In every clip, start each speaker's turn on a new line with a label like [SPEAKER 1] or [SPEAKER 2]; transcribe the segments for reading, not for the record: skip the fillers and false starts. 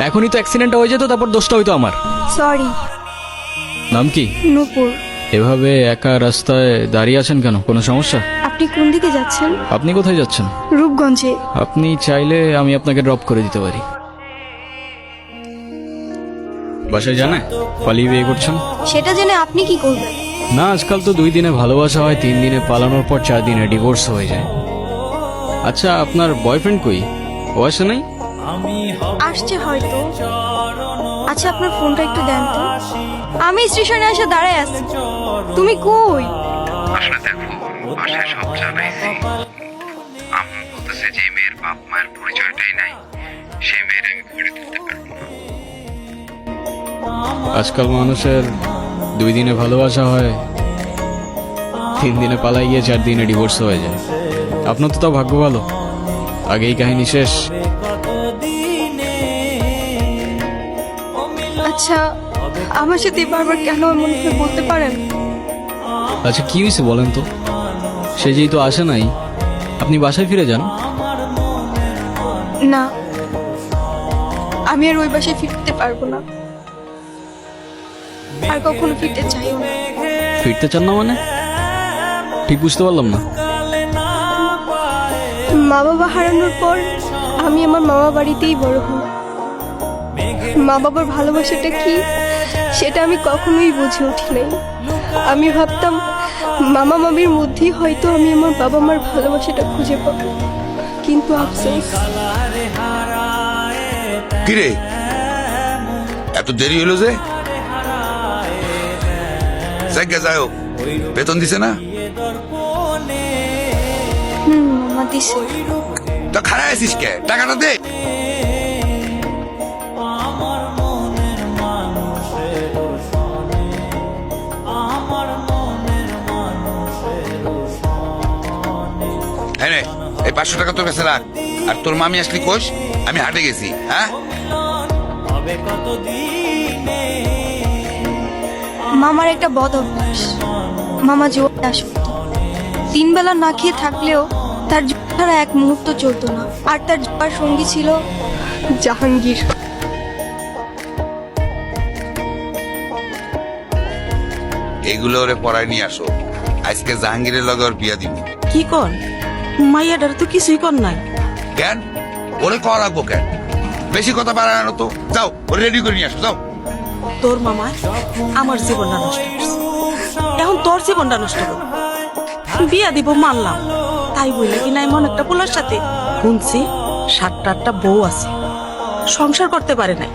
[SPEAKER 1] এখনই তো অ্যাক্সিডেন্টটা হয়ে যেত, তারপর দোষটা হইতো আমার।
[SPEAKER 2] সরি।
[SPEAKER 1] নাম কি?
[SPEAKER 2] নূপুর।
[SPEAKER 1] এভাবে একা রাস্তায় দাঁড়িয়ে আছেন কেন? কোনো সমস্যা?
[SPEAKER 2] আপনি কোন দিকে যাচ্ছেন?
[SPEAKER 1] আপনি কোথায় যাচ্ছেন?
[SPEAKER 2] রূপগঞ্জে।
[SPEAKER 1] আপনি চাইলে আমি আপনাকে ড্রপ করে দিতে পারি। বাসায় জানে পালিয়ে বিয়ে করছেন?
[SPEAKER 2] সেটা জেনে আপনি কি করবেন?
[SPEAKER 1] না, আজকাল তো 2 দিনে ভালোবাসা হয়, 3 দিনে পালানোর পর 4 দিনে ডিভোর্স হয়ে যায়। আচ্ছা, আপনার বয়ফ্রেন্ড কই? ও আসে নাই?
[SPEAKER 2] আসছে হয়তো। আচ্ছা, আপনার ফোনটা একটু দেন তো। আমি স্টেশনে এসে দাঁড়ায় আছি। তুমি কই?
[SPEAKER 3] আসলে দেখো, বাসায় সব জানাইছি। আম্মু বলতেছে যে মেয়ের বাপ মায়ের পরিচয়টাই নাই, সেই মেয়ের আমি ঘরে তুলতে পারবো না।
[SPEAKER 1] আজকাল মানুষের 2 দিনে ভালোবাসা হয়, 3 দিনে পালাই গিয়ে 4 দিনে ডিভোর্স হয়ে যায়। আপনার তো তাও ভাগ্য ভালো, আগেই কাহিনী শেষ।
[SPEAKER 2] আচ্ছা, আমার সাথে বারবার কেন এমন করে বলতে পারেন?
[SPEAKER 1] আচ্ছা, কি হয়েছে বলেন তো? সে যেহেতু আসে নাই, আপনি বাসায় ফিরে যান।
[SPEAKER 2] না, আমি আর ওই বাসায় ফিরতে পারবো না, আর কখনো ফিরতে চাইও না।
[SPEAKER 1] ফিরতে চান না মানে? ঠিক বুঝতে পারলাম না।
[SPEAKER 2] মা বাবা হারানোর পর আমি আমার মামা বাড়িতেই বড় হই। মা বাবার ভালোবাসাটা কি সেটা আমি কখনোই বুঝে উঠি নাই। আমি ভাবতাম মামা মামির মধ্যেই হয়তো আমি আমার বাবা মার ভালোবাসাটা খুঁজে পাবো, কিন্তু আফসোস।
[SPEAKER 4] কিরে, এত দেরি হলো যে? জায়গা যাও, বেতন দিছে না?
[SPEAKER 2] মামা দিছে।
[SPEAKER 4] তো খারাপ আছিস কে? টাকাটা দে। হ্যাঁ রে, এই 500 টাকা তোর কাছে রাখ। আর তোর মামি আসলি কোষ, আমি হাটে গেছি। হ্যাঁ,
[SPEAKER 2] মামার একটা বদ অভ্যাস। মামা জোয়ার আসত, 3 বেলা না খেয়ে থাকলেও তার জোয়ার ছাড়া এক মুহূর্ত চলতো না। আর তার জোয়ার সঙ্গী ছিল জাহাঙ্গীর।
[SPEAKER 4] এইগুলো ওরে পড়ায় নিয়ে আসো। আজকে জাহাঙ্গীরের লগে ওর বিয়া দিব।
[SPEAKER 5] কি কর মাইয়াডার তো কিছুই কর নাই।
[SPEAKER 4] কেন ওরে কর রাখবো কেন? বেশি কথা বাড়ানো তো। যাও, ওরে রেডি করে নিয়ে আসো, যাও।
[SPEAKER 5] তোর মামা আমার জীবনটা নষ্ট করছে, এখন তোর জীবনটা নষ্ট করো। বিয়া দিব মানলাম, তাই বললে কি নাই মন একটা পোলার সাথে? শুনছি 7-8টা বউ আছে, সংসার করতে পারে নাই।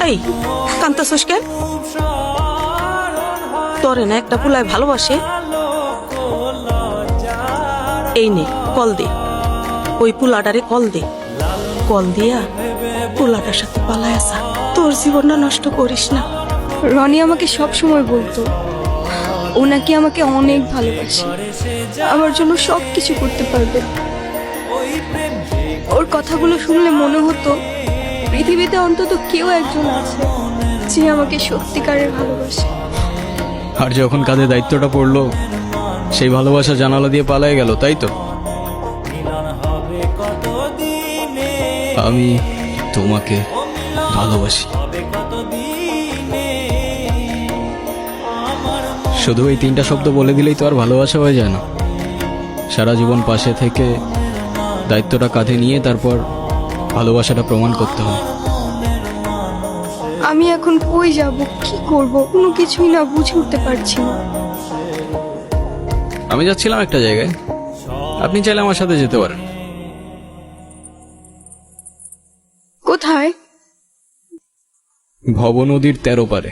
[SPEAKER 5] এই কান্তাছস কেন? তোরে না একটা পোলায় ভালোবাসে। এই নে কল দে, ওই পোলাটারে কল দে। কল দিয়া পোলাটার সাথে পালায় আসা, তোর জীবনটা নষ্ট করিস না।
[SPEAKER 2] রনি আমাকে সব সময় বলতো ও নাকি আমাকে অনেক ভালোবাসে, আমার জন্য সব কিছু করতে পারবে। ওর কথাগুলো শুনলে মনে হতো পৃথিবীতে অন্তত কেউ একজন আছে যে আমাকে সত্যিকারের ভালোবাসে।
[SPEAKER 1] আর যখন কাঁধে দায়িত্বটা পড়লো, সেই ভালোবাসা জানালা দিয়ে পালায় গেল, তাই তো? আমি তোমাকে ভালোবাসি। শুধু এই 3টা শব্দ বলে দিলেই তো আর ভালোবাসা হয়ে যায় না। সারা জীবন পাশে থেকে দায়িত্বটা কাঁধে নিয়ে তারপর ভালোবাসাটা প্রমাণ করতে হয়।
[SPEAKER 2] আমি এখন কই যাব, কি করব, কোনো কিছুই না বুঝে উঠতে পারছি না।
[SPEAKER 1] আমি যাচ্ছিলাম একটা জায়গায়, আপনি চাইলে আমার সাথে যেতে পারেন।
[SPEAKER 2] কোথায়?
[SPEAKER 1] ভব নদীর 13 পারে।